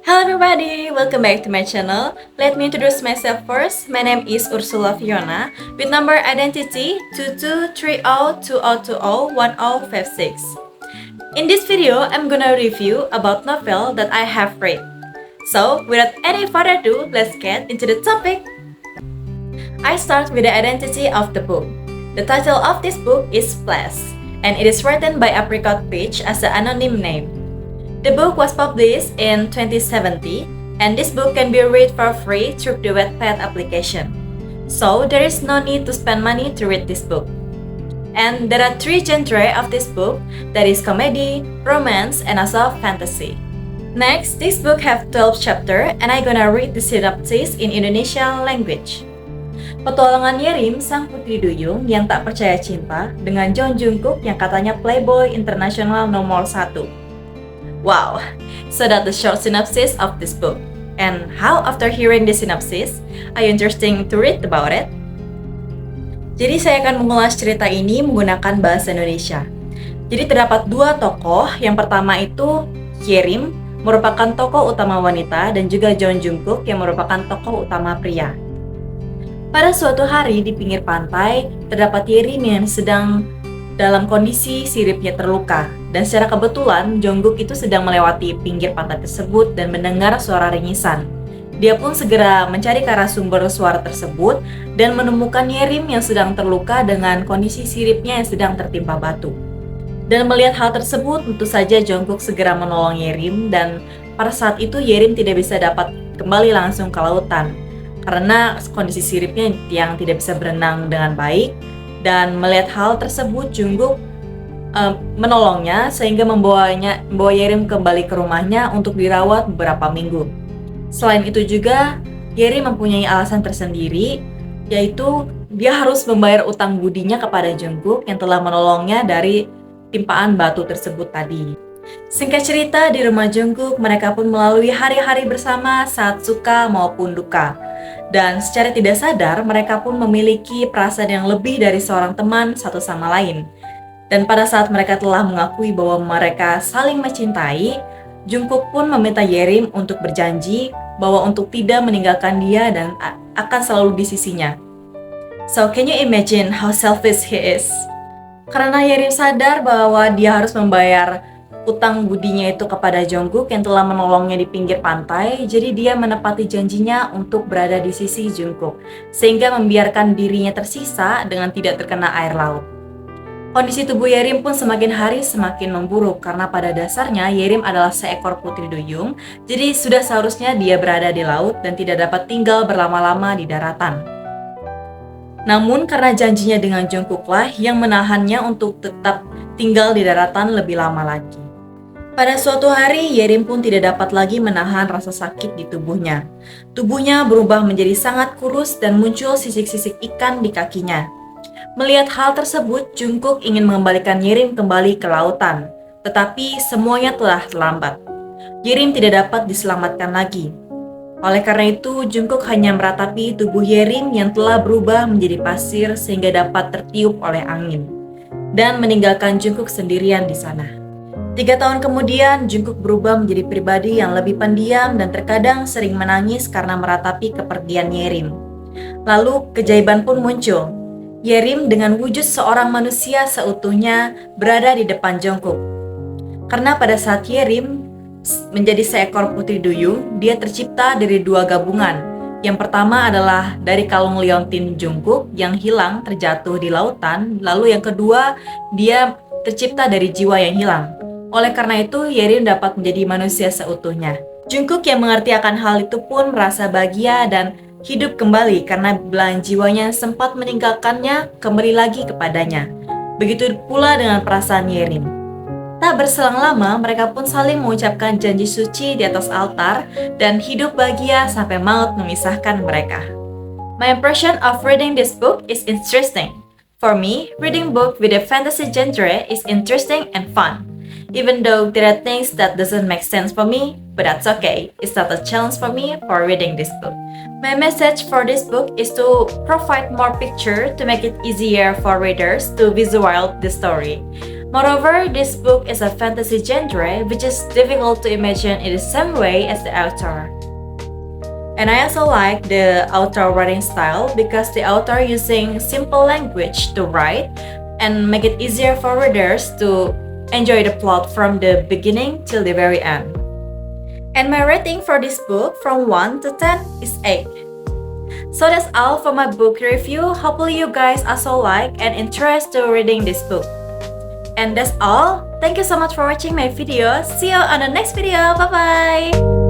Hello everybody, welcome back to my channel. Let me introduce myself first. My name is Ursula Fiona with number identity 223020201056. In this video, I'm gonna review about novel that I have read. So, without any further ado, let's get into the topic. I start with the identity of the book. The title of this book is Splash, and it is written by Apricot Peach as an anonym name. The book was published in 2017, and this book can be read for free through the Wattpad application. So there is no need to spend money to read this book. And there are three genres of this book, that is comedy, romance, and also fantasy. Next, this book have 12 chapters, and I'm gonna read the synopsis in Indonesian language. Petualangan Yerim, sang putri duyung yang tak percaya cinta, dengan Jong Jungkook yang katanya playboy internasional nomor 1. Wow, so that's the short synopsis of this book. And how after hearing the synopsis, are you interested to read about it? Jadi saya akan mengulas cerita ini menggunakan bahasa Indonesia. Jadi terdapat dua tokoh, yang pertama itu Yerim, merupakan tokoh utama wanita, dan juga Jong Jungkook yang merupakan tokoh utama pria. Pada suatu hari di pinggir pantai, terdapat Yerim yang sedang dalam kondisi siripnya terluka. Dan secara kebetulan, Jungkook itu sedang melewati pinggir pantai tersebut dan mendengar suara ringisan. Dia pun segera mencari ke arah sumber suara tersebut dan menemukan Yerim yang sedang terluka dengan kondisi siripnya yang sedang tertimpa batu. Dan melihat hal tersebut, tentu saja Jungkook segera menolong Yerim, dan pada saat itu Yerim tidak bisa dapat kembali langsung ke lautan karena kondisi siripnya yang tidak bisa berenang dengan baik. Dan melihat hal tersebut, Jungkook menolongnya sehingga membawa Yerim kembali ke rumahnya untuk dirawat beberapa minggu. Selain itu juga, Yerim mempunyai alasan tersendiri, yaitu dia harus membayar utang budinya kepada Jungkook yang telah menolongnya dari timpaan batu tersebut tadi. Singkat cerita, di rumah Jungkook mereka pun melalui hari-hari bersama saat suka maupun duka. Dan secara tidak sadar, mereka pun memiliki perasaan yang lebih dari seorang teman satu sama lain. Dan pada saat mereka telah mengakui bahwa mereka saling mencintai, Jungkook pun meminta Yerim untuk berjanji bahwa untuk tidak meninggalkan dia dan akan selalu di sisinya. So, can you imagine how selfish he is? Karena Yerim sadar bahwa dia harus membayar utang budinya itu kepada Jungkook yang telah menolongnya di pinggir pantai, jadi dia menepati janjinya untuk berada di sisi Jungkook, sehingga membiarkan dirinya tersisa dengan tidak terkena air laut. Kondisi tubuh Yerim pun semakin hari semakin memburuk karena pada dasarnya Yerim adalah seekor putri duyung, jadi sudah seharusnya dia berada di laut dan tidak dapat tinggal berlama-lama di daratan. Namun karena janjinya dengan Jungkooklah yang menahannya untuk tetap tinggal di daratan lebih lama lagi. Pada suatu hari, Yerim pun tidak dapat lagi menahan rasa sakit di tubuhnya. Tubuhnya berubah menjadi sangat kurus dan muncul sisik-sisik ikan di kakinya. Melihat hal tersebut, Jungkook ingin mengembalikan Yerim kembali ke lautan. Tetapi semuanya telah terlambat. Yerim tidak dapat diselamatkan lagi. Oleh karena itu, Jungkook hanya meratapi tubuh Yerim yang telah berubah menjadi pasir sehingga dapat tertiup oleh angin. Dan meninggalkan Jungkook sendirian di sana. 3 tahun kemudian, Jungkook berubah menjadi pribadi yang lebih pendiam dan terkadang sering menangis karena meratapi kepergian Yerim. Lalu, keajaiban pun muncul. Yerim dengan wujud seorang manusia seutuhnya berada di depan Jungkook. Karena pada saat Yerim menjadi seekor putri duyung, dia tercipta dari 2 gabungan. Yang pertama adalah dari kalung liontin Jungkook yang hilang terjatuh di lautan, lalu yang kedua, dia tercipta dari jiwa yang hilang. Oleh karena itu, Yerim dapat menjadi manusia seutuhnya. Jungkook yang mengerti akan hal itu pun merasa bahagia dan hidup kembali karena belahan jiwanya sempat meninggalkannya kembali lagi kepadanya. Begitu pula dengan perasaan Yerim. Tak berselang lama, mereka pun saling mengucapkan janji suci di atas altar dan hidup bahagia sampai maut memisahkan mereka. My impression of reading this book is interesting. For me, reading book with a fantasy genre is interesting and fun. Even though there are things that doesn't make sense for me, but that's okay. It's not a challenge for me for reading this book. My message for this book is to provide more picture to make it easier for readers to visualize the story. Moreover, this book is a fantasy genre which is difficult to imagine in the same way as the author. And I also like the author writing style because the author using simple language to write and make it easier for readers to enjoy the plot from the beginning till the very end. And my rating for this book from 1 to 10 is 8. So that's all for my book review. Hopefully you guys also like and interested to reading this book. And that's all. Thank you so much for watching my video. See you on the next video. Bye bye.